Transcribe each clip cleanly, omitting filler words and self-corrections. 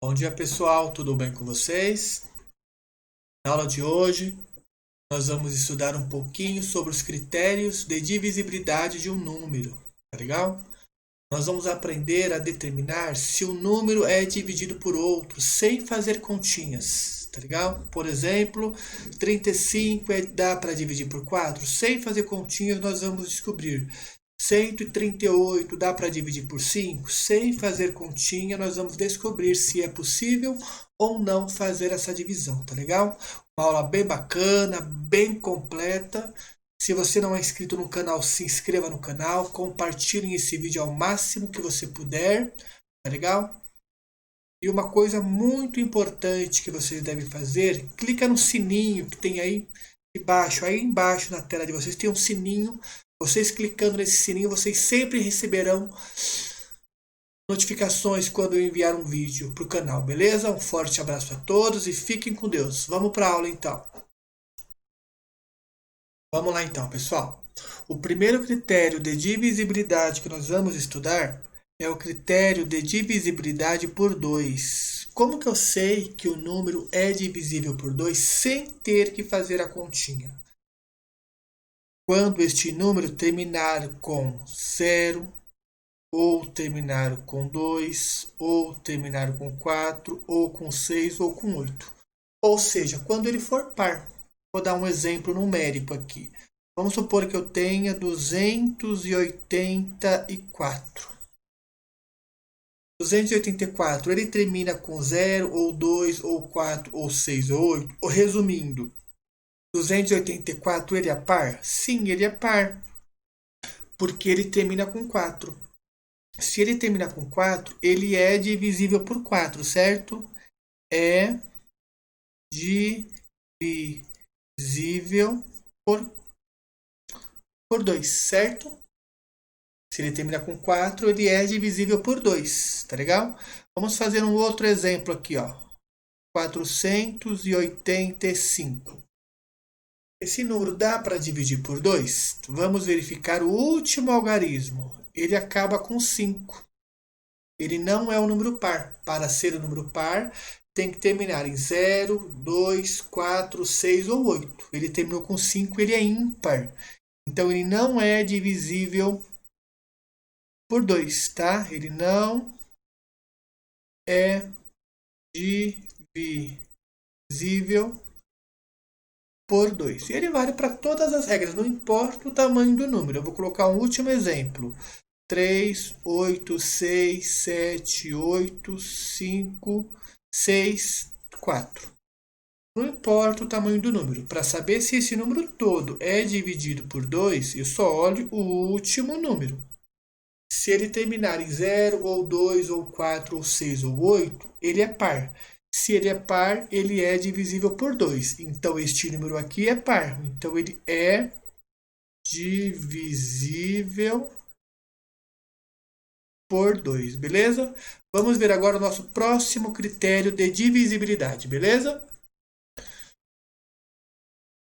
Bom dia, pessoal, tudo bem com vocês? Na aula de hoje, nós vamos estudar um pouquinho sobre os critérios de divisibilidade de um número, tá legal? Nós vamos aprender a determinar se o número é dividido por outro sem fazer continhas, tá legal? Por exemplo, 35 dá para dividir por 4? Sem fazer continhas, nós vamos descobrir. 138 dá para dividir por 5? Sem fazer continha, nós vamos descobrir se é possível ou não fazer essa divisão, tá legal? Uma aula bem bacana, bem completa. Se você não é inscrito no canal, se inscreva no canal, compartilhem esse vídeo ao máximo que você puder, tá legal? E uma coisa muito importante que vocês devem fazer, clica no sininho que tem aí embaixo na tela de vocês tem um sininho. Vocês clicando nesse sininho, vocês sempre receberão notificações quando eu enviar um vídeo para o canal, beleza? Um forte abraço a todos e fiquem com Deus. Vamos para a aula então. Vamos lá então, pessoal. O primeiro critério de divisibilidade que nós vamos estudar é o critério de divisibilidade por 2. Como que eu sei que o número é divisível por 2 sem ter que fazer a continha? Quando este número terminar com 0, ou terminar com 2, ou terminar com 4, ou com 6, ou com 8. Ou seja, quando ele for par. Vou dar um exemplo numérico aqui. Vamos supor que eu tenha 284. 284, ele termina com 0, ou 2, ou 4, ou 6, ou 8. Ou resumindo, 284 ele é par? Sim, ele é par. Porque ele termina com 4. Se ele terminar com 4, ele é divisível por 4, certo? É divisível por 2, certo? Se ele terminar com 4, ele é divisível por 2, tá legal? Vamos fazer um outro exemplo aqui, ó. 485. Esse número dá para dividir por 2? Vamos verificar o último algarismo. Ele acaba com 5. Ele não é um número par. Para ser um número par, tem que terminar em 0, 2, 4, 6 ou 8. Ele terminou com 5, ele é ímpar. Então, ele não é divisível por 2, tá? Ele não é divisível por 2. E ele vale para todas as regras, não importa o tamanho do número. Eu vou colocar um último exemplo. 3, 8, 6, 7, 8, 5, 6, 4. Não importa o tamanho do número. Para saber se esse número todo é dividido por 2, eu só olho o último número. Se ele terminar em 0, ou 2, ou 4, ou 6, ou 8, ele é par. Se ele é par, ele é divisível por 2. Então, este número aqui é par. Então, ele é divisível por 2, beleza? Vamos ver agora o nosso próximo critério de divisibilidade, beleza?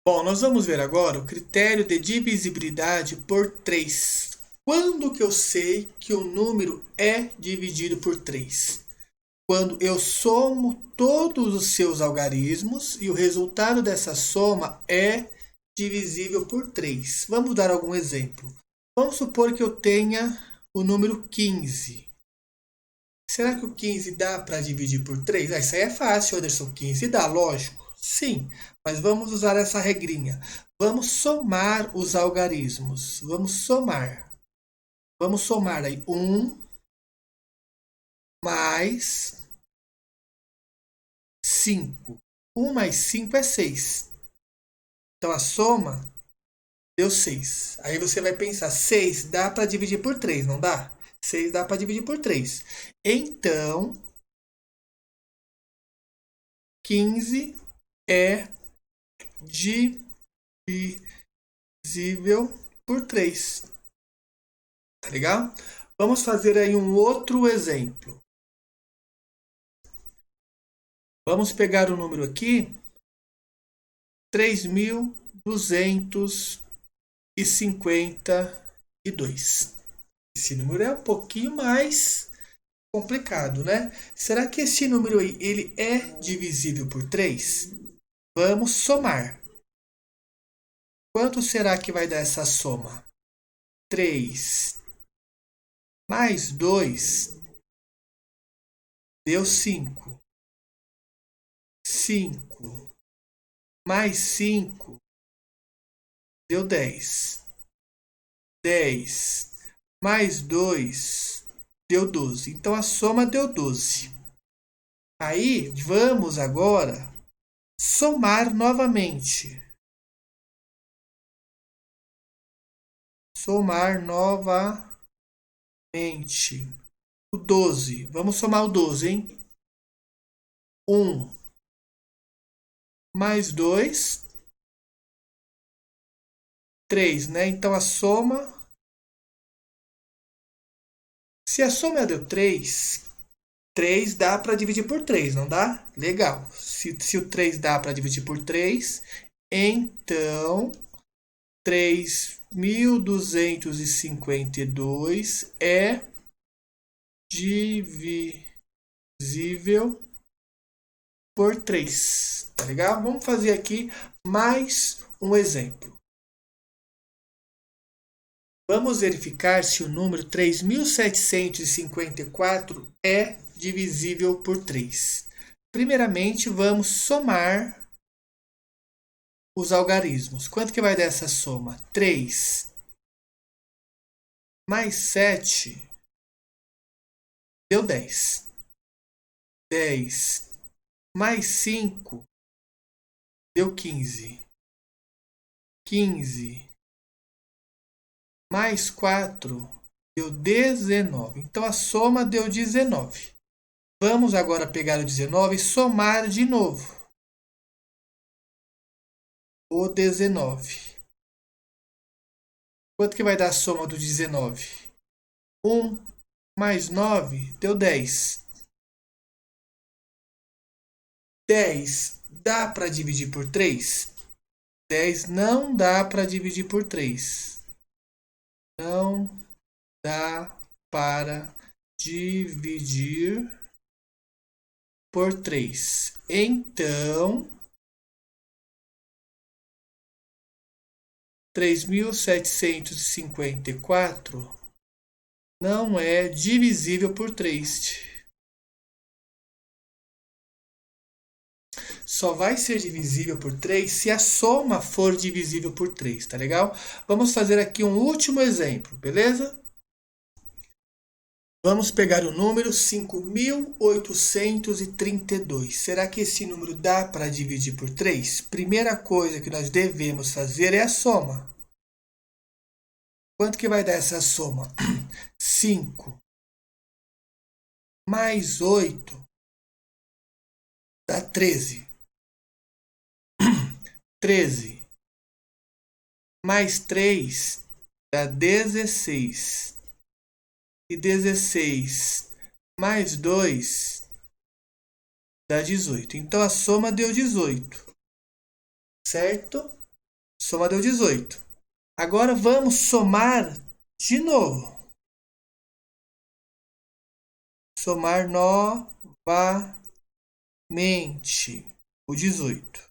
Bom, nós vamos ver agora o critério de divisibilidade por 3. Quando que eu sei que o número é dividido por 3? Quando eu somo todos os seus algarismos e o resultado dessa soma é divisível por 3. Vamos dar algum exemplo. Vamos supor que eu tenha o número 15. Será que o 15 dá para dividir por 3? Isso aí é fácil, Anderson. 15 dá, lógico. Sim, mas vamos usar essa regrinha. Vamos somar os algarismos. Vamos somar. Vamos somar aí 1 mais 5. 1 mais 5 é 6. Então a soma deu 6. Aí você vai pensar, 6 dá para dividir por 3, não dá? 6 dá para dividir por 3. Então, 15 é divisível por 3. Tá legal? Vamos fazer aí um outro exemplo. Vamos pegar o número aqui, 3.252. Esse número é um pouquinho mais complicado, né? Será que esse número aí, ele é divisível por 3? Vamos somar. Quanto será que vai dar essa soma? 3 mais 2 deu 5. 5 mais 5 deu 10. 10 mais 2 deu 12. Então, a soma deu 12. Aí, vamos agora somar novamente. Somar novamente. O 12. Vamos somar o 12, hein? 1 mais 2, 3, né? Então, a soma... Se a soma deu 3, 3 dá para dividir por 3, não dá? Legal. Se o 3 dá para dividir por 3, então 3.252 é divisível por 3. Tá legal? Vamos fazer aqui mais um exemplo. Vamos verificar se o número 3.754 é divisível por 3. Primeiramente, vamos somar os algarismos. Quanto que vai dar essa soma? 3 mais 7 deu 10. 10 mais 5 deu 15. 15 mais 4 deu 19. Então, a soma deu 19. Vamos agora pegar o 19 e somar de novo o 19. Quanto que vai dar a soma do 19? 1 mais 9 deu 10. 10 dá para dividir por 3? 10 não dá para dividir por 3. Não dá para dividir por 3. Então, 3.754 não é divisível por 3. Só vai ser divisível por 3 se a soma for divisível por 3, tá legal? Vamos fazer aqui um último exemplo, beleza? Vamos pegar o número 5.832. Será que esse número dá para dividir por 3? Primeira coisa que nós devemos fazer é a soma. Quanto que vai dar essa soma? 5 mais 8 dá 13. 13 mais 3 dá 16. E 16 mais 2 dá 18. Então, a soma deu 18. Certo? Soma deu 18. Agora, vamos somar de novo. Somar novamente o 18.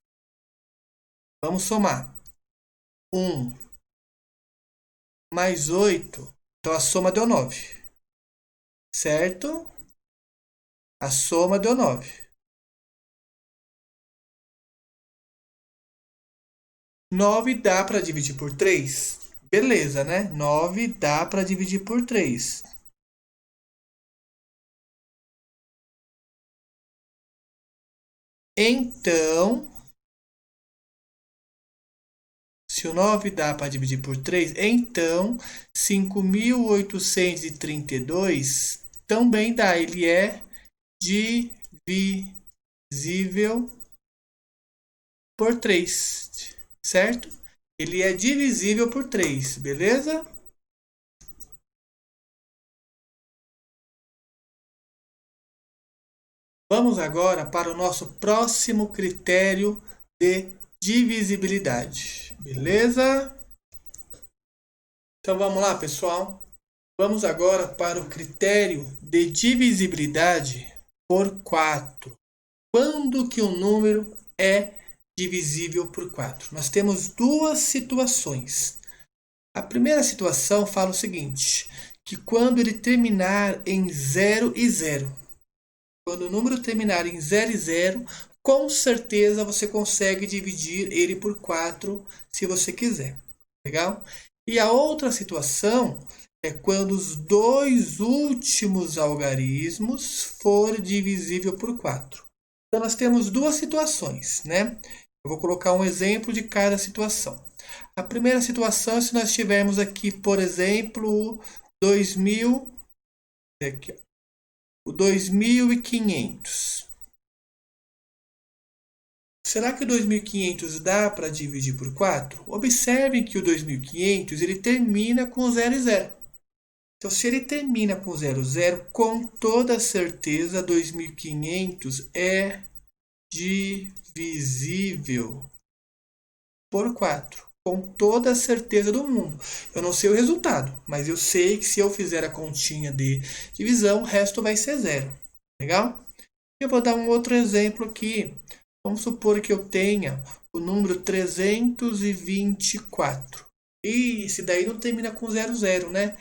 Vamos somar. 1 mais 8. Então, a soma deu 9. Certo? A soma deu 9. 9 dá para dividir por 3? Beleza, né? 9 dá para dividir por 3. Então, se o 9 dá para dividir por 3, então 5.832 também dá. Ele é divisível por 3, certo? Ele é divisível por 3, beleza? Vamos agora para o nosso próximo critério de divisibilidade, beleza? Então vamos lá, pessoal. Vamos agora para o critério de divisibilidade por 4. Quando que um número é divisível por 4? Nós temos duas situações. A primeira situação fala o seguinte, que quando ele terminar em 0 e 0, quando o número terminar em 0 e 0, com certeza você consegue dividir ele por 4 se você quiser. Legal? E a outra situação é quando os dois últimos algarismos for divisível por 4. Então, nós temos duas situações, né? Eu vou colocar um exemplo de cada situação. A primeira situação é se nós tivermos aqui, por exemplo, 2000, aqui, o 2500. Será que o 2500 dá para dividir por 4? Observem que o 2500 ele termina com 0 e 0. Então, se ele termina com 0, 0, com toda certeza 2500 é divisível por 4. Com toda a certeza do mundo. Eu não sei o resultado, mas eu sei que se eu fizer a continha de divisão, o resto vai ser 0. Legal? Eu vou dar um outro exemplo aqui. Vamos supor que eu tenha o número 324. E esse daí não termina com 0, 0, né?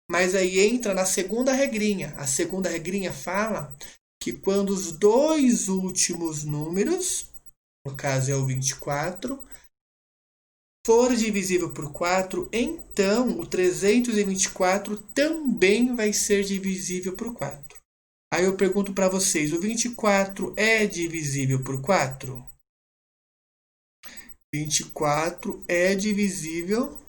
Mas aí entra na segunda regrinha. A segunda regrinha fala que quando os dois últimos números, no caso é o 24, for divisível por 4, então o 324 também vai ser divisível por 4. Aí eu pergunto para vocês, o 24 é divisível por 4? 24 é divisível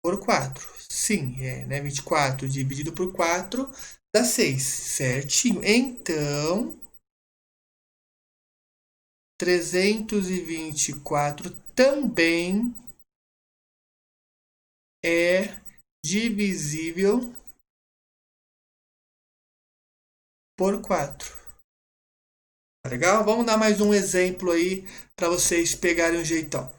por 4. Sim, né? 24 dividido por 4 dá 6, certinho. Então, 324 também é divisível por 4. Tá legal? Vamos dar mais um exemplo aí para vocês pegarem um jeitão.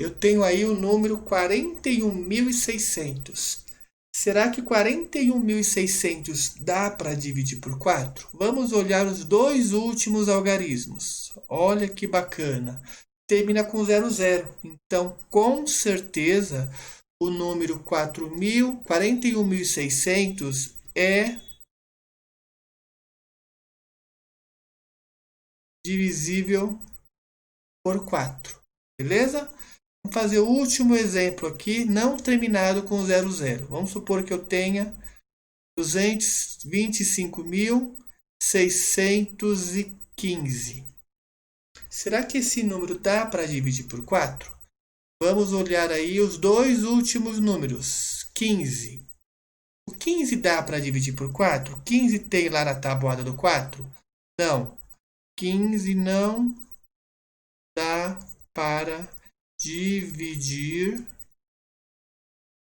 Eu tenho aí o número 41.600. Será que 41.600 dá para dividir por 4? Vamos olhar os dois últimos algarismos. Olha que bacana. Termina com 00. Então, com certeza, o número 41.600 é divisível por 4. Beleza? Vamos fazer o último exemplo aqui, não terminado com 00. Vamos supor que eu tenha 225.615. Será que esse número dá para dividir por 4? Vamos olhar aí os dois últimos números. 15. O 15 dá para dividir por 4? 15 tem lá na tabuada do 4? Não. 15 não dá para dividir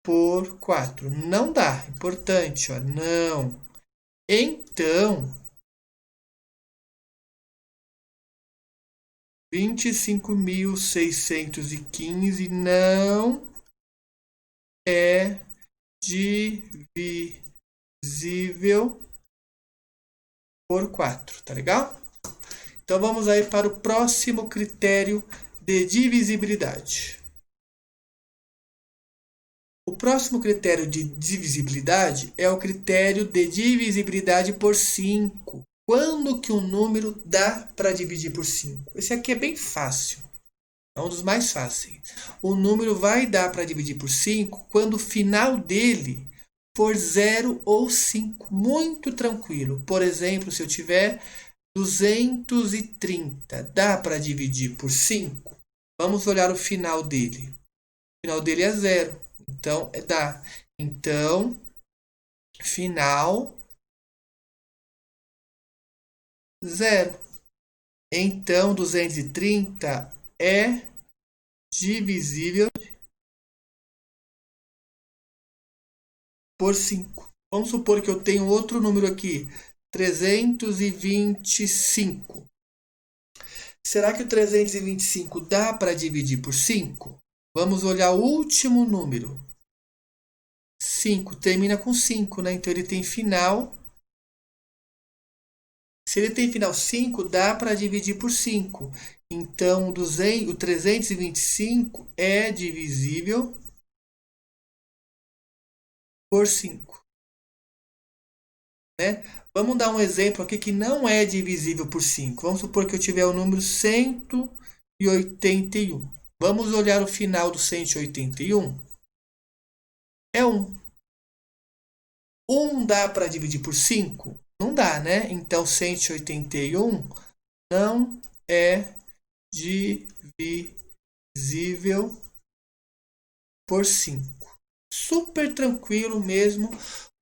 por 4. Não dá. Importante, ó. Não. Então, 25.615 não é divisível por 4. Tá legal? Então, vamos aí para o próximo critério de divisibilidade. O próximo critério de divisibilidade é o critério de divisibilidade por 5. Quando que um número dá para dividir por 5? Esse aqui é bem fácil. É um dos mais fáceis. O número vai dar para dividir por 5 quando o final dele for 0 ou 5. Muito tranquilo. Por exemplo, se eu tiver 230, dá para dividir por 5? Vamos olhar o final dele. O final dele é 0. Então, dá. Então, final 0. Então, 230 é divisível por 5. Vamos supor que eu tenho outro número aqui, 325. Será que o 325 dá para dividir por 5? Vamos olhar o último número. 5. Termina com 5, né? Então ele tem final. Se ele tem final 5, dá para dividir por 5. Então o 325 é divisível por 5. Né? Vamos dar um exemplo aqui que não é divisível por 5. Vamos supor que eu tiver o número 181. Vamos olhar o final do 181. É 1. 1 dá para dividir por 5? Não dá, né? Então 181 não é divisível por 5. Super tranquilo mesmo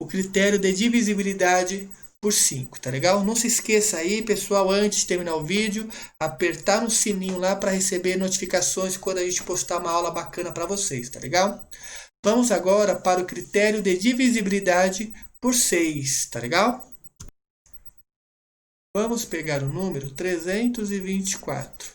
o critério de divisibilidade por 5, tá legal? Não se esqueça aí, pessoal, antes de terminar o vídeo, apertar no sininho lá para receber notificações quando a gente postar uma aula bacana para vocês, tá legal? Vamos agora para o critério de divisibilidade por 6, tá legal? Vamos pegar o número 324.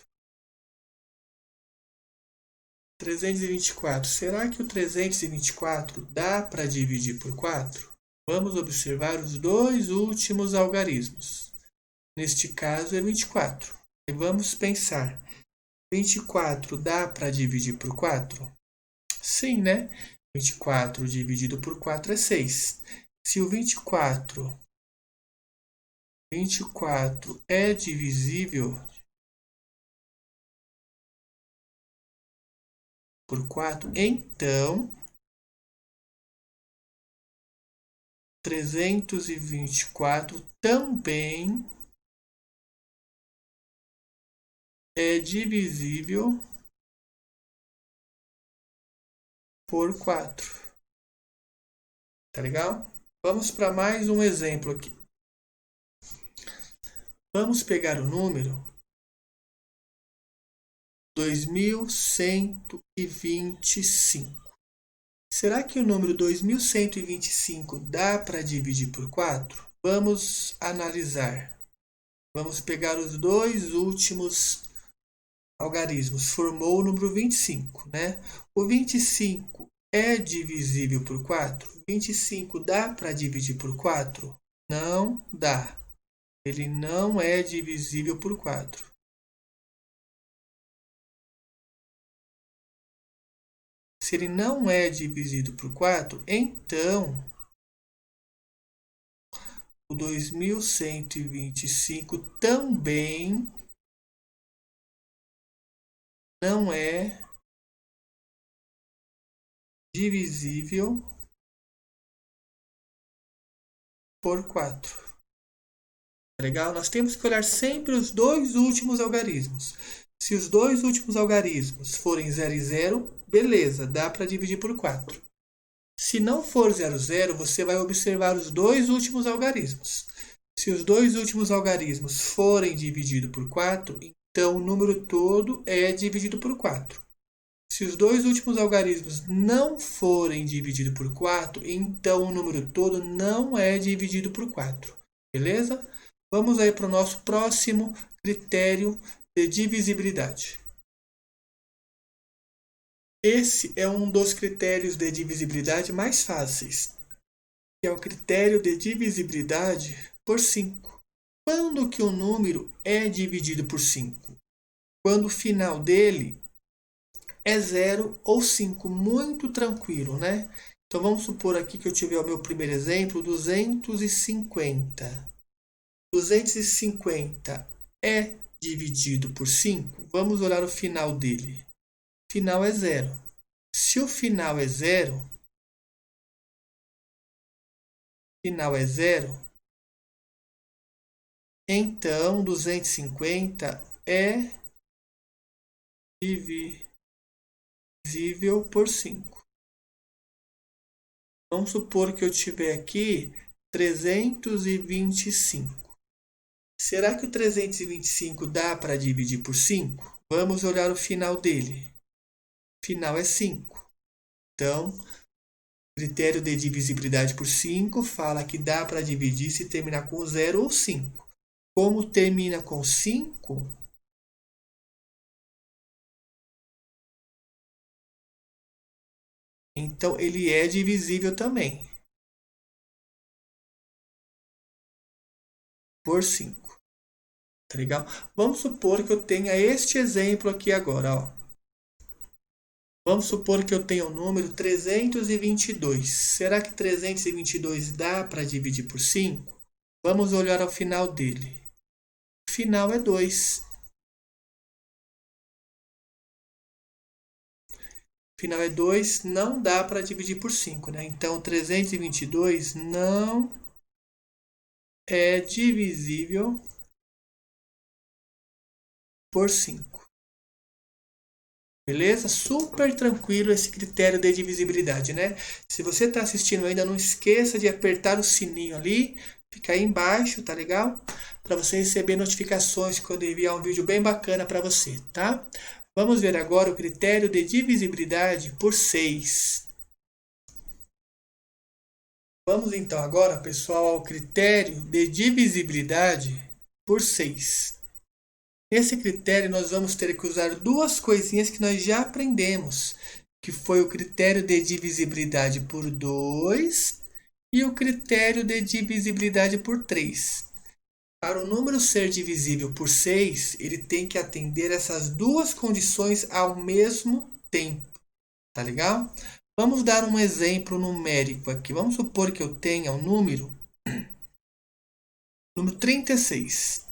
324. Será que o 324 dá para dividir por 4? Vamos observar os dois últimos algarismos. Neste caso é 24. E vamos pensar. 24 dá para dividir por 4? Sim, né? 24 dividido por 4 é 6. Se o 24 é divisível por 4, então 324 também é divisível por 4. Tá legal? Vamos para mais um exemplo aqui. Vamos pegar o número 2125. Será que o número 2125 dá para dividir por 4? Vamos analisar. Vamos pegar os dois últimos algarismos. Formou o número 25, né? O 25 é divisível por 4? 25 dá para dividir por 4? Não dá. Ele não é divisível por 4. Se ele não é dividido por 4, então o 2125 também não é divisível por 4. Legal? Nós temos que olhar sempre os dois últimos algarismos. Se os dois últimos algarismos forem 0 e 0, beleza, dá para dividir por 4. Se não for 0, 0, você vai observar os dois últimos algarismos. Se os dois últimos algarismos forem divididos por 4, então o número todo é dividido por 4. Se os dois últimos algarismos não forem divididos por 4, então o número todo não é dividido por 4. Beleza? Vamos aí para o nosso próximo critério de divisibilidade. Esse é um dos critérios de divisibilidade mais fáceis, que é o critério de divisibilidade por 5. Quando que um número é dividido por 5? Quando o final dele é 0 ou 5, muito tranquilo, né? Então vamos supor aqui que eu tiver o meu primeiro exemplo, 250. 250 é dividido por 5? Vamos olhar o final dele. O final é 0. Se o final é 0, então 250 é divisível por 5. Vamos supor que eu tiver aqui 325. Será que o 325 dá para dividir por 5? Vamos olhar o final dele. O final é 5. Então, o critério de divisibilidade por 5 fala que dá para dividir se terminar com 0 ou 5. Como termina com 5, Então, ele é divisível também por 5. Tá legal? Vamos supor que eu tenha este exemplo aqui agora, ó. Vamos supor que eu tenha o número 322. Será que 322 dá para dividir por 5? Vamos olhar ao final dele. O final é 2. O final é 2, não dá para dividir por 5, né? Então, 322 não é divisível por 5. Beleza? Super tranquilo esse critério de divisibilidade, né? Se você está assistindo ainda, não esqueça de apertar o sininho ali, fica aí embaixo, tá legal? Para você receber notificações quando eu enviar um vídeo bem bacana para você, tá? Vamos ver agora o critério de divisibilidade por 6. Vamos então agora, pessoal, ao critério de divisibilidade por 6. Nesse critério, nós vamos ter que usar duas coisinhas que nós já aprendemos, que foi o critério de divisibilidade por 2 e o critério de divisibilidade por 3. Para o número ser divisível por 6, ele tem que atender essas duas condições ao mesmo tempo, tá legal? Vamos dar um exemplo numérico aqui. Vamos supor que eu tenha o número 36.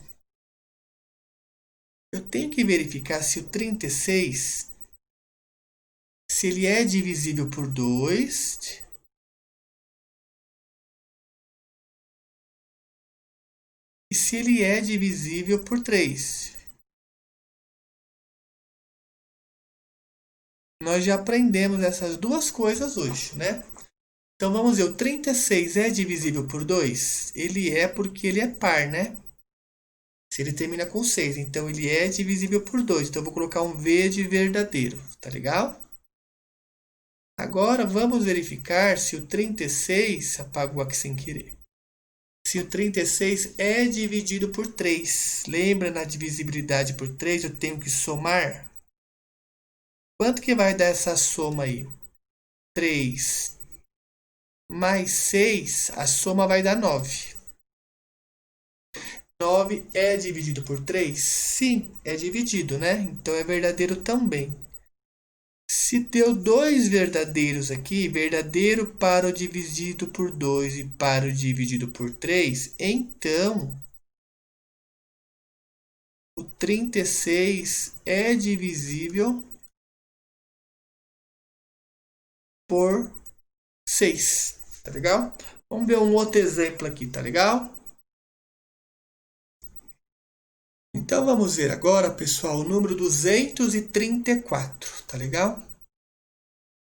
Eu tenho que verificar se o 36, se ele é divisível por 2 e se ele é divisível por 3. Nós já aprendemos essas duas coisas hoje, né? Então vamos ver, o 36 é divisível por 2? Ele é porque ele é par, né? Se ele termina com 6, então ele é divisível por 2. Então eu vou colocar um V de verdadeiro, tá legal? Agora vamos verificar se o 36, apagou aqui sem querer. Se o 36 é dividido por 3. Lembra na divisibilidade por 3 eu tenho que somar? Quanto que vai dar essa soma aí? 3 mais 6, a soma vai dar 9. 9 é dividido por 3? Sim, é dividido, né? Então é verdadeiro também. Se deu dois verdadeiros aqui, verdadeiro para o dividido por 2 e para o dividido por 3, então o 36 é divisível por 6, tá legal? Vamos ver um outro exemplo aqui, tá legal? Então vamos ver agora, pessoal, o número 234, tá legal?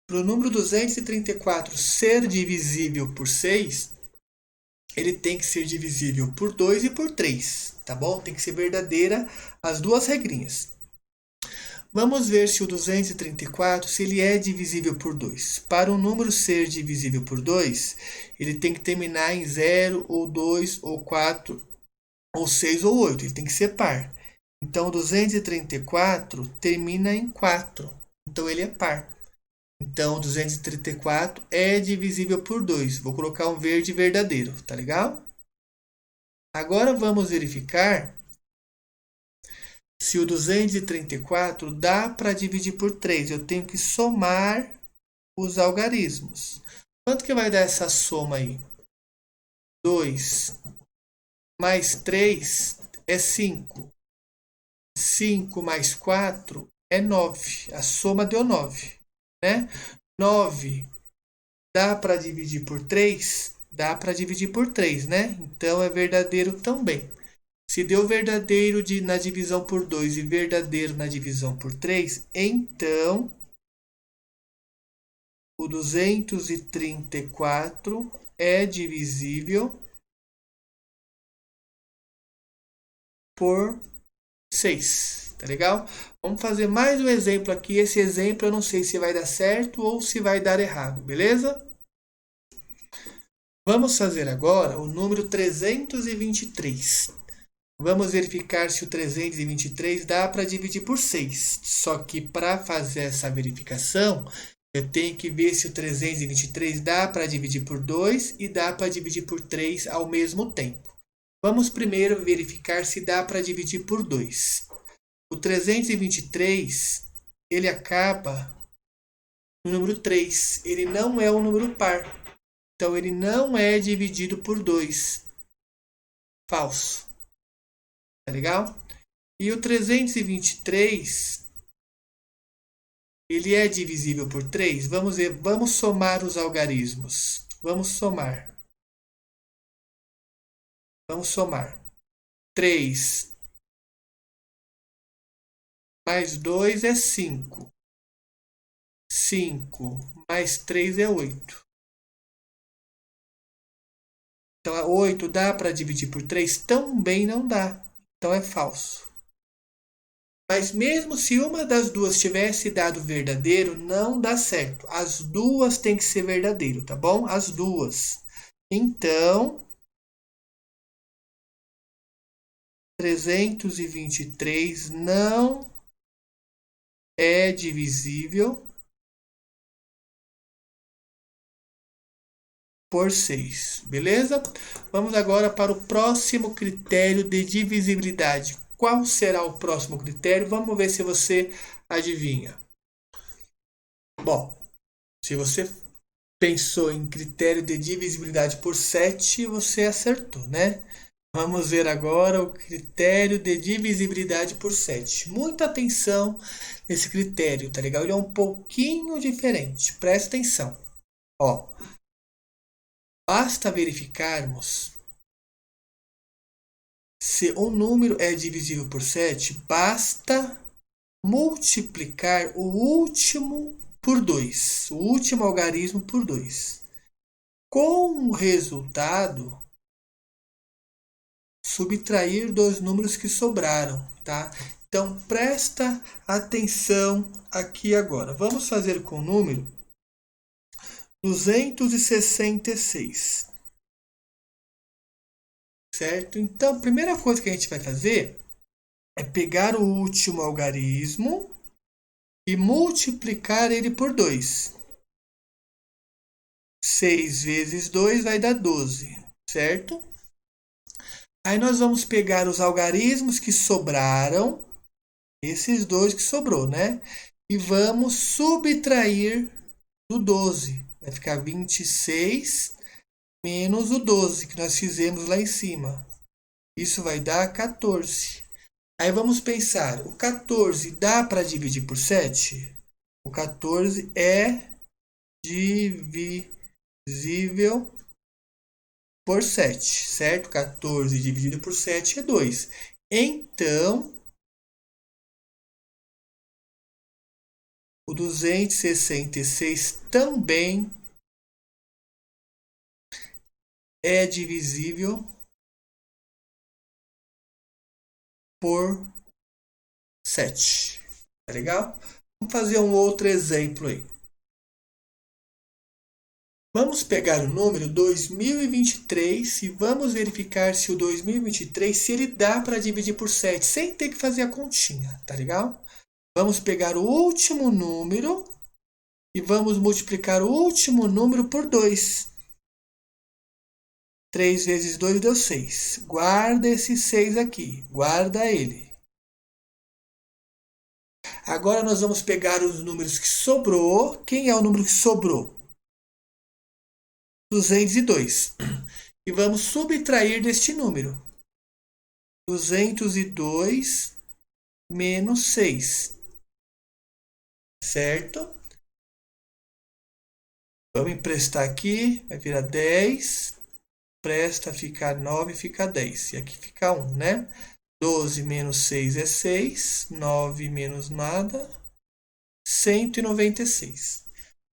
Para o número 234 ser divisível por 6, ele tem que ser divisível por 2 e por 3, tá bom? Tem que ser verdadeira as duas regrinhas. Vamos ver se o 234, se ele é divisível por 2. Para um número ser divisível por 2, ele tem que terminar em 0, ou 2, ou 4, ou 6, ou 8. Ele tem que ser par. Então, 234 termina em 4. Então, ele é par. Então, 234 é divisível por 2. Vou colocar um verde verdadeiro, tá legal? Agora, vamos verificar se o 234 dá para dividir por 3. Eu tenho que somar os algarismos. Quanto que vai dar essa soma aí? 2 mais 3 é 5. 5 mais 4 é 9. A soma deu 9, né? 9 dá para dividir por 3? Dá para dividir por 3, né? Então é verdadeiro também. Se deu verdadeiro na divisão por 2 e verdadeiro na divisão por 3, então o 234 é divisível por 6, tá legal? Vamos fazer mais um exemplo aqui. Esse exemplo eu não sei se vai dar certo ou se vai dar errado, beleza? Vamos fazer agora o número 323. Vamos verificar se o 323 dá para dividir por 6. Só que para fazer essa verificação, Eu tenho que ver se o 323 dá para dividir por 2 e dá para dividir por 3 ao mesmo tempo. Vamos primeiro verificar se dá para dividir por 2. O 323, ele acaba no número 3. Ele não é um número par. Então, ele não é dividido por 2. Falso. Tá legal? E o 323, ele é divisível por 3? Vamos ver, vamos somar os algarismos. Vamos somar. Vamos somar. 3 mais 2 é 5. 5 mais 3 é 8. Então, 8 dá para dividir por 3? Também não dá. Então, é falso. Mas mesmo se uma das duas tivesse dado verdadeiro, não dá certo. As duas têm que ser verdadeiro, tá bom? As duas. Então, 323 não é divisível por 6, beleza? Vamos agora para o próximo critério de divisibilidade. Qual será o próximo critério? Vamos ver se você adivinha. Bom, se você pensou em critério de divisibilidade por 7, você acertou, né? Vamos ver agora o critério de divisibilidade por 7. Muita atenção nesse critério, tá legal? Ele é um pouquinho diferente. Presta atenção. Ó, basta verificarmos se um número é divisível por 7, basta multiplicar o último por 2, o último algarismo por 2. Com o resultado, subtrair dos números que sobraram, tá? Então, presta atenção aqui agora. Vamos fazer com o número 266. Certo? Então, a primeira coisa que a gente vai fazer é pegar o último algarismo e multiplicar ele por 2. 6 vezes 2 vai dar 12, certo? Aí nós vamos pegar os algarismos que sobraram, esses dois que sobrou, né? E vamos subtrair do 12. Vai ficar 26 menos o 12 que nós fizemos lá em cima. Isso vai dar 14. Aí vamos pensar, o 14 dá para dividir por 7? O 14 é divisível por 7, certo? 14 dividido por 7 é 2. Então, o 266 também é divisível por 7. Tá legal? Vamos fazer um outro exemplo aí. Vamos pegar o número 2023 e vamos verificar se o 2023 se ele dá para dividir por 7, sem ter que fazer a continha, tá legal? Vamos pegar o último número e vamos multiplicar o último número por 2. 3 vezes 2 deu 6. Guarda esse 6 aqui, guarda ele. Agora nós vamos pegar os números que sobrou. Quem é o número que sobrou? 202. E vamos subtrair deste número. 202 menos 6. Certo? Vamos emprestar aqui. Vai virar 10. Presta, fica 9, fica 10. E aqui fica 1, né? 12 menos 6 é 6. 9 menos nada. 196.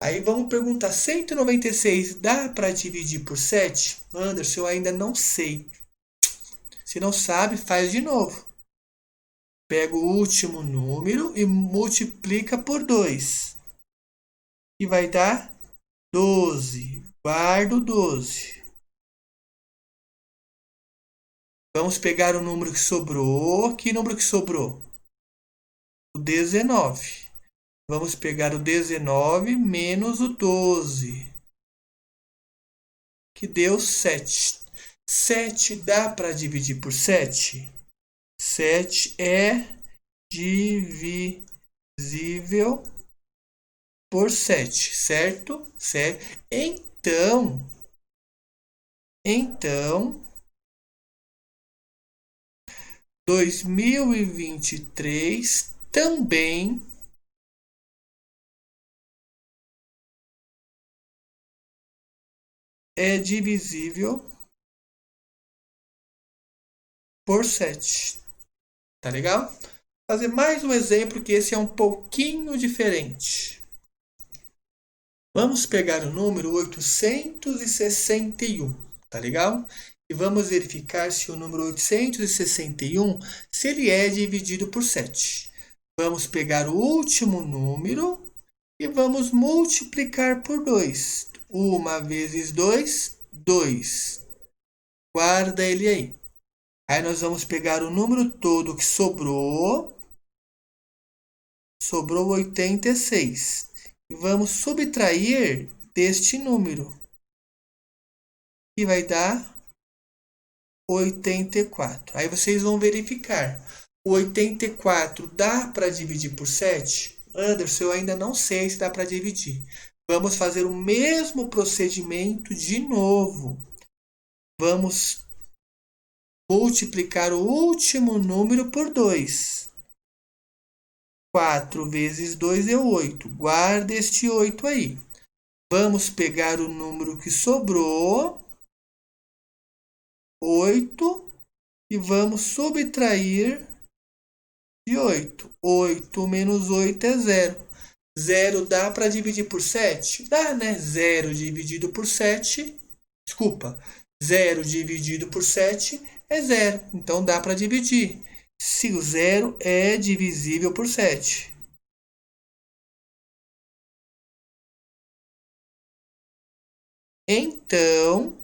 Aí vamos perguntar, 196 dá para dividir por 7? Anderson, eu ainda não sei. Se não sabe, faz de novo. Pega o último número e multiplica por 2. E vai dar 12. Guardo 12. Vamos pegar o número que sobrou. Que número que sobrou? O 19. Vamos pegar o 19 menos o 12, que deu 7. 7 dá para dividir por 7? 7 é divisível por 7, certo? Certo? Então, 2023 também é divisível por 7. Tá legal? Fazer mais um exemplo que esse é um pouquinho diferente. Vamos pegar o número 861, tá legal? E vamos verificar se o número 861, se ele é dividido por 7. Vamos pegar o último número e vamos multiplicar por 2. 1 vezes 2, 2. Guarda ele aí. Aí nós vamos pegar o número todo que sobrou. Sobrou 86. E vamos subtrair deste número, que vai dar 84. Aí vocês vão verificar. O 84 dá para dividir por 7? Anderson, eu ainda não sei se dá para dividir. Vamos fazer o mesmo procedimento de novo. Vamos multiplicar o último número por 2. 4 vezes 2 é 8. Guarda este 8 aí. Vamos pegar o número que sobrou, 8, e vamos subtrair de 8. 8 menos 8 é 0. 0 dá para dividir por 7? Dá, né? 0 dividido por 7. Desculpa. 0 dividido por 7 é 0. Então dá para dividir. Se o 0 é divisível por 7. Então,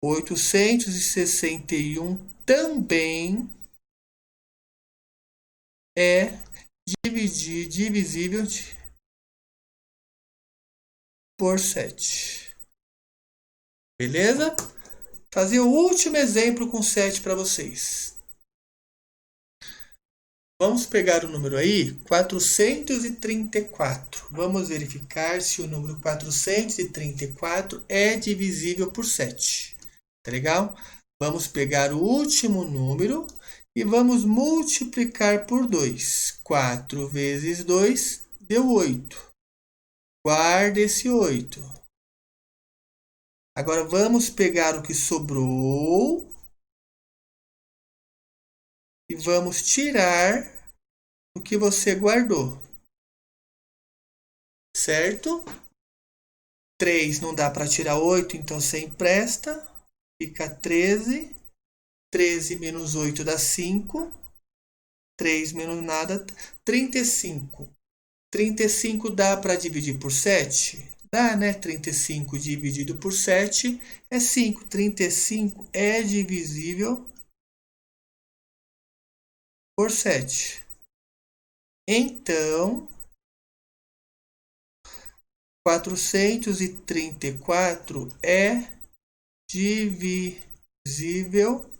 861 também é divisível por 7. Beleza? Fazer o último exemplo com 7 para vocês. Vamos pegar o número aí, 434. Vamos verificar se o número 434 é divisível por 7. Tá legal? Vamos pegar o último número e vamos multiplicar por 2. 4 vezes 2 deu 8. Guarda esse 8. Agora vamos pegar o que sobrou e vamos tirar o que você guardou. Certo? 3 não dá para tirar 8, então você empresta. Fica 13. 13 menos 8 dá 5. 3 menos nada, 35. 35 dá para dividir por 7? Dá, né? 35 dividido por 7 é 5. 35 é divisível por 7. Então, 434 é divisível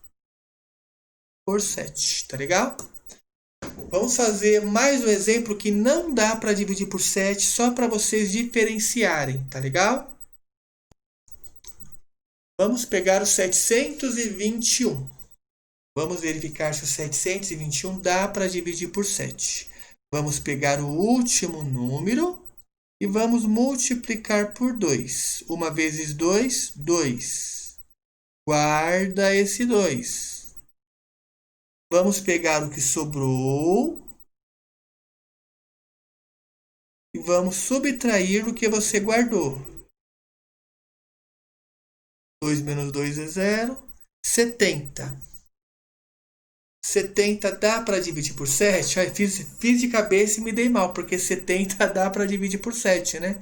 por 7, tá legal? Vamos fazer mais um exemplo que não dá para dividir por 7, só para vocês diferenciarem, tá legal? Vamos pegar o 721. Vamos verificar se o 721 dá para dividir por 7. Vamos pegar o último número e vamos multiplicar por 2. 1 vezes 2, 2. Guarda esse 2. Vamos pegar o que sobrou e vamos subtrair o que você guardou. 2 menos 2 é 0. 70. 70 dá para dividir por 7? Ai, fiz de cabeça e me dei mal, porque 70 dá para dividir por 7, né?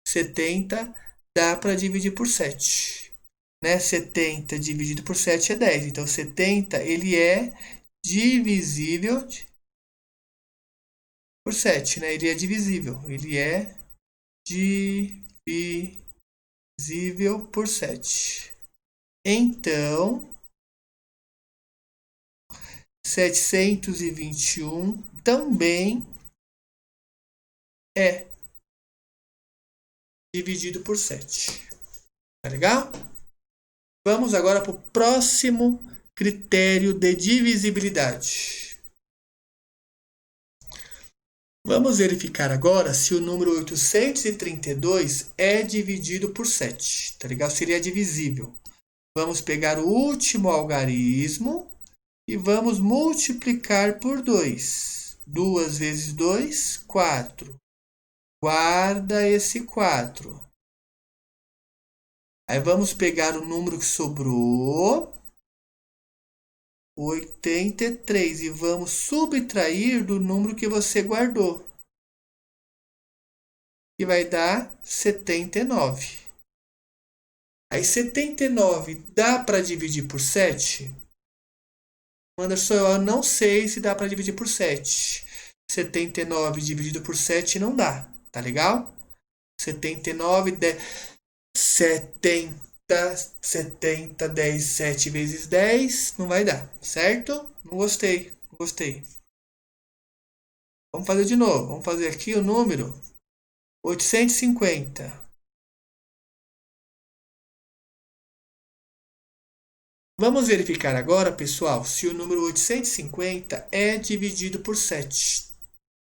70 dá para dividir por 7. Né? 70 dividido por 7 é 10. Então, 70 ele é divisível por 7, né? Ele é divisível. Ele é divisível por 7. Então, 721 também é dividido por 7. Tá legal? Vamos agora para o próximo critério de divisibilidade. Vamos verificar agora se o número 832 é dividido por 7. Tá legal? Seria divisível. Vamos pegar o último algarismo e vamos multiplicar por 2. 2 vezes 2, 4. Guarda esse 4. Aí vamos pegar o número que sobrou, 83, e vamos subtrair do número que você guardou, que vai dar 79. Aí 79 dá para dividir por 7? Anderson, eu não sei se dá para dividir por 7. 79 dividido por 7 não dá, tá legal? 79, 70, 10, 7 vezes 10, não vai dar, certo? Não gostei, não gostei. Vamos fazer de novo, vamos fazer aqui o número 850. Vamos verificar agora, pessoal, se o número 850 é dividido por 7,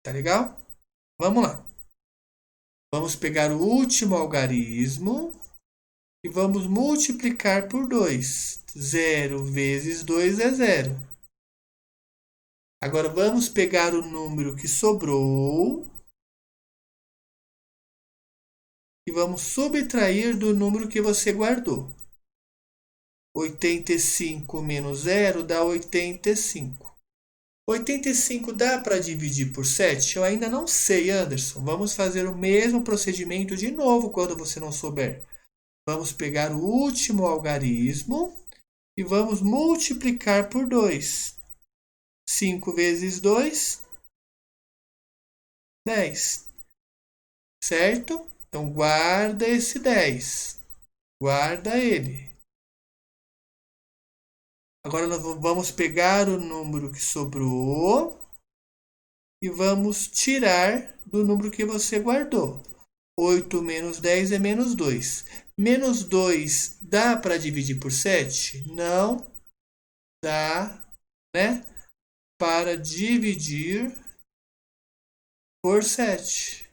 tá legal? Vamos lá. Vamos pegar o último algarismo e vamos multiplicar por 2. 0 vezes 2 é 0. Agora vamos pegar o número que sobrou e vamos subtrair do número que você guardou. 85 menos 0 dá 85. 85 dá para dividir por 7? Eu ainda não sei, Anderson. Vamos fazer o mesmo procedimento de novo quando você não souber. Vamos pegar o último algarismo e vamos multiplicar por 2. 5 vezes 2, 10. Certo? Então, guarda esse 10. Guarda ele. Agora, nós vamos pegar o número que sobrou e vamos tirar do número que você guardou. 8 menos 10 é menos 2. Menos 2 dá para dividir por 7? Não dá, né? Para dividir por 7.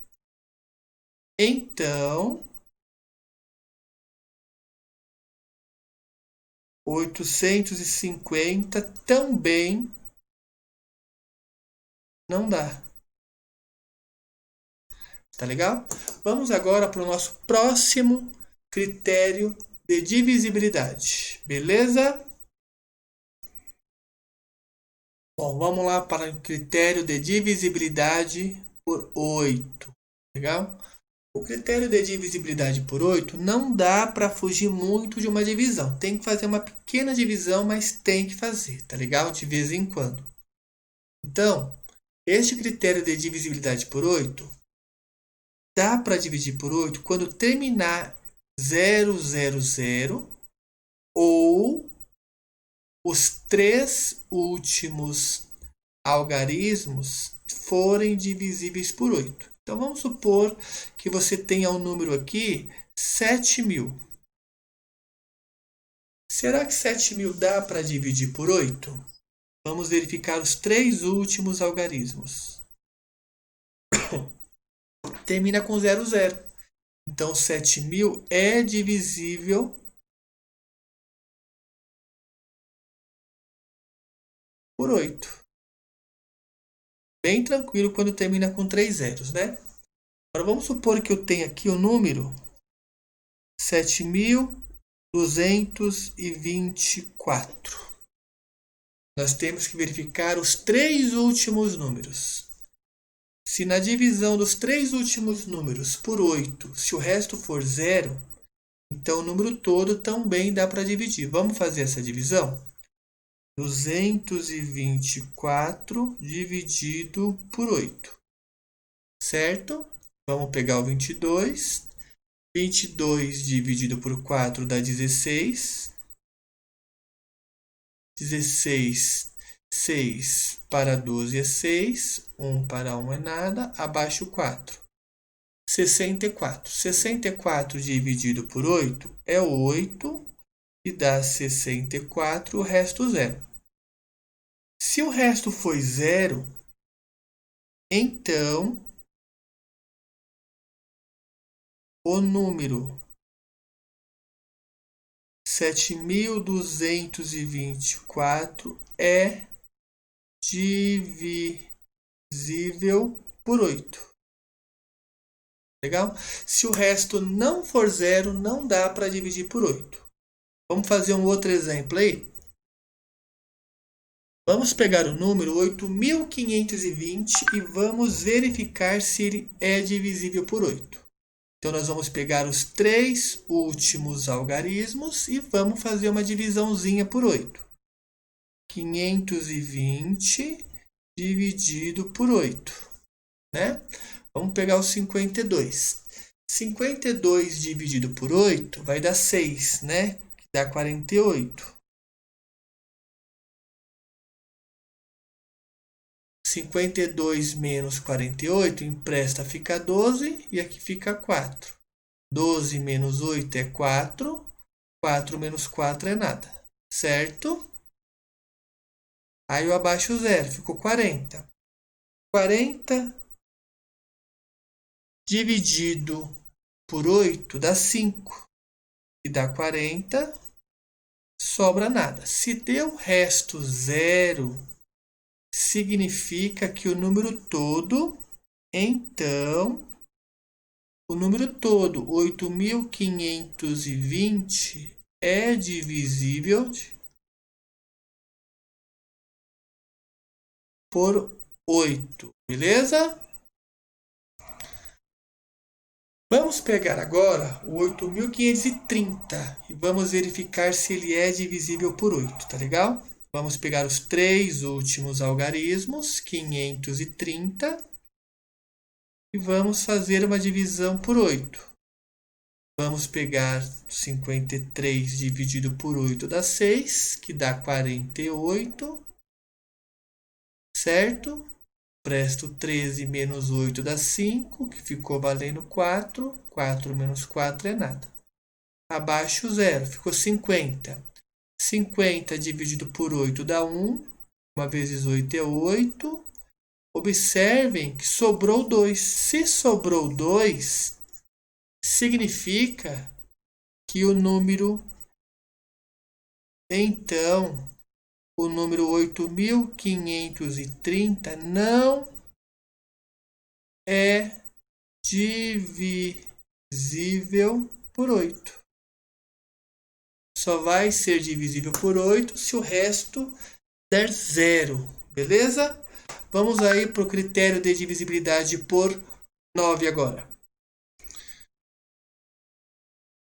Então, 850 também não dá. Tá legal? Vamos agora para o nosso próximo critério de divisibilidade. Beleza? Bom, vamos lá para o critério de divisibilidade por 8. Legal? O critério de divisibilidade por 8 não dá para fugir muito de uma divisão. Tem que fazer uma pequena divisão, mas tem que fazer, tá legal? De vez em quando. Então, este critério de divisibilidade por 8 dá para dividir por 8 quando terminar 000 ou os 3 últimos algarismos forem divisíveis por 8. Então, vamos supor que você tenha um número aqui, 7.000. Será que 7.000 dá para dividir por 8? Vamos verificar os 3 últimos algarismos. Termina com 00. Então, 7.000 é divisível por 8. Bem tranquilo quando termina com 3 zeros, né? Agora, vamos supor que eu tenha aqui o número 7.224. Nós temos que verificar os 3 últimos números. Se na divisão dos 3 últimos números por 8, se o resto for 0, então o número todo também dá para dividir. Vamos fazer essa divisão? 224 dividido por 8, certo? Vamos pegar o 22. 22 dividido por 4 dá 16. 16, 6 para 12 é 6. 1 para 1 é nada. Abaixo 4. 64. 64 dividido por 8 é 8 e dá 64, o resto zero. Se o resto foi zero, então o número 7.224 é divisível por 8. Legal? Se o resto não for zero, não dá para dividir por 8. Vamos fazer um outro exemplo aí? Vamos pegar o número 8.520 e vamos verificar se ele é divisível por 8. Então, nós vamos pegar os 3 últimos algarismos e vamos fazer uma divisãozinha por 8. 520 dividido por 8, né? Vamos pegar o 52. 52 dividido por 8 vai dar 6, né? Que dá 48. 52 menos 48, empresta, fica 12 e aqui fica 4. 12 menos 8 é 4. 4 menos 4 é nada, certo? Aí eu abaixo zero, ficou 40. 40 dividido por 8 dá 5. E dá 40, sobra nada. Se deu resto zero, significa que o número todo, então, o número todo, 8.520, é divisível por 8, beleza? Vamos pegar agora o 8.530 e vamos verificar se ele é divisível por 8, tá legal? Vamos pegar os 3 últimos algarismos, 530, e vamos fazer uma divisão por 8. Vamos pegar 53 dividido por 8 dá 6, que dá 48, certo? Presto 13 menos 8 dá 5, que ficou valendo 4. 4 menos 4 é nada. Abaixo zero, ficou 50. 50 dividido por 8 dá 1. 1 vezes 8 é 8. Observem que sobrou 2. Se sobrou 2, significa que o número, então, o número 8.530 não é divisível por 8. Só vai ser divisível por 8 se o resto der zero, beleza? Vamos aí para o critério de divisibilidade por 9 agora.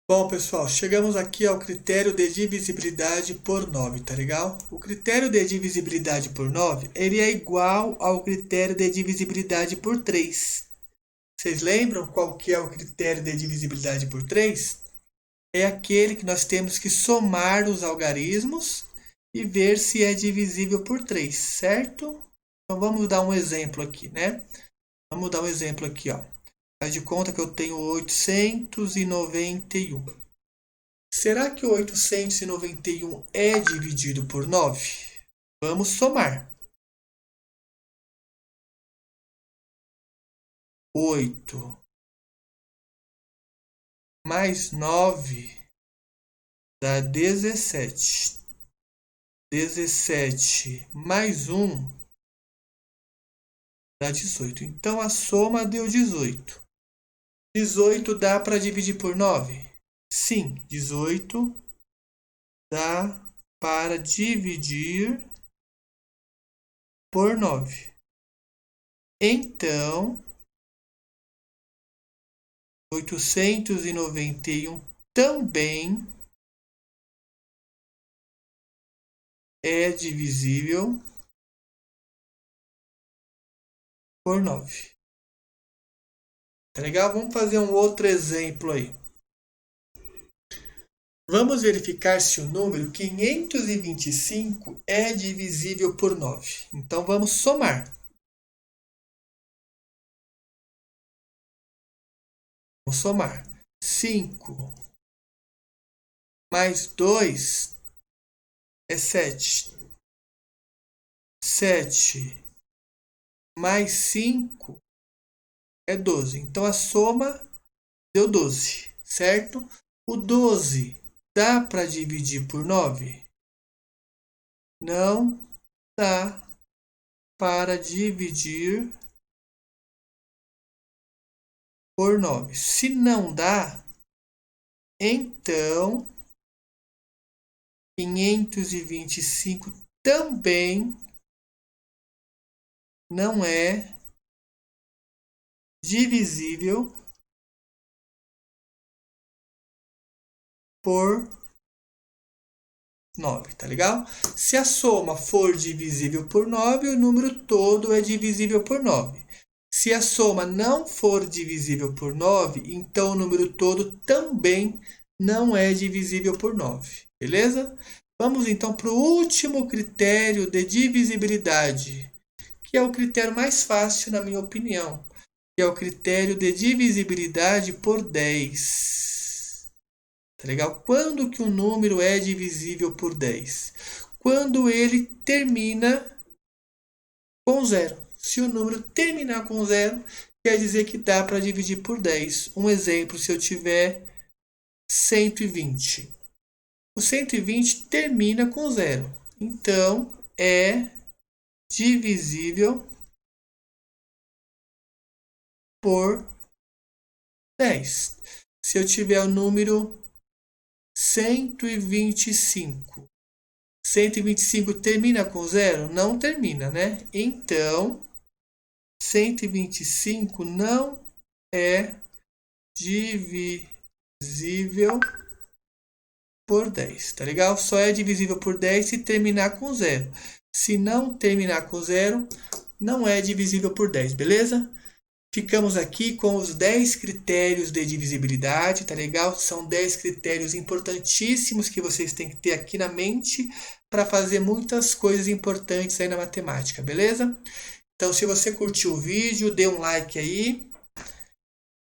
Bom, pessoal, chegamos aqui ao critério de divisibilidade por 9, tá legal? O critério de divisibilidade por 9, ele é igual ao critério de divisibilidade por 3. Vocês lembram qual que é o critério de divisibilidade por 3? É aquele que nós temos que somar os algarismos e ver se é divisível por 3, certo? Então, vamos dar um exemplo aqui, né? Vamos dar um exemplo aqui, ó. Faz de conta que eu tenho 891. Será que o 891 é dividido por 9? Vamos somar. 8 mais 9 dá 17. 17 mais 1 dá 18. Então, a soma deu 18. 18 dá para dividir por 9? Sim, 18 dá para dividir por 9. Então, 891 também é divisível por 9. Tá legal? Vamos fazer um outro exemplo aí. Vamos verificar se o número 525 é divisível por 9. Então, vamos somar. Vamos somar. 5 mais 2 é 7. 7 mais 5 é 12. Então, a soma deu 12, certo? O 12 dá para dividir por 9? Não dá para dividir por 9. Se não dá, então 525 também não é divisível por 9, tá legal? Se a soma for divisível por 9, o número todo é divisível por 9. Se a soma não for divisível por 9, então o número todo também não é divisível por 9, beleza? Vamos então para o último critério de divisibilidade, que é o critério mais fácil, na minha opinião, que é o critério de divisibilidade por 10. Tá legal? Quando que um número é divisível por 10? Quando ele termina com 0. Se o número terminar com 0, quer dizer que dá para dividir por 10. Um exemplo, se eu tiver 120. O 120 termina com 0. Então, é divisível por 10. Se eu tiver o número 125. 125 termina com 0? Não termina, né? Então, 125 não é divisível por 10, tá legal? Só é divisível por 10 se terminar com 0. Se não terminar com 0, não é divisível por 10, beleza? Ficamos aqui com os 10 critérios de divisibilidade, tá legal? São 10 critérios importantíssimos que vocês têm que ter aqui na mente para fazer muitas coisas importantes aí na matemática, beleza? Então, se você curtiu o vídeo, dê um like aí.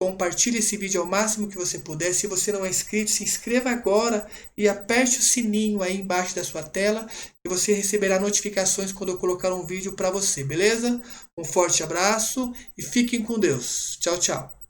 Compartilhe esse vídeo ao máximo que você puder. Se você não é inscrito, se inscreva agora e aperte o sininho aí embaixo da sua tela e você receberá notificações quando eu colocar um vídeo para você, beleza? Um forte abraço e fiquem com Deus. Tchau, tchau.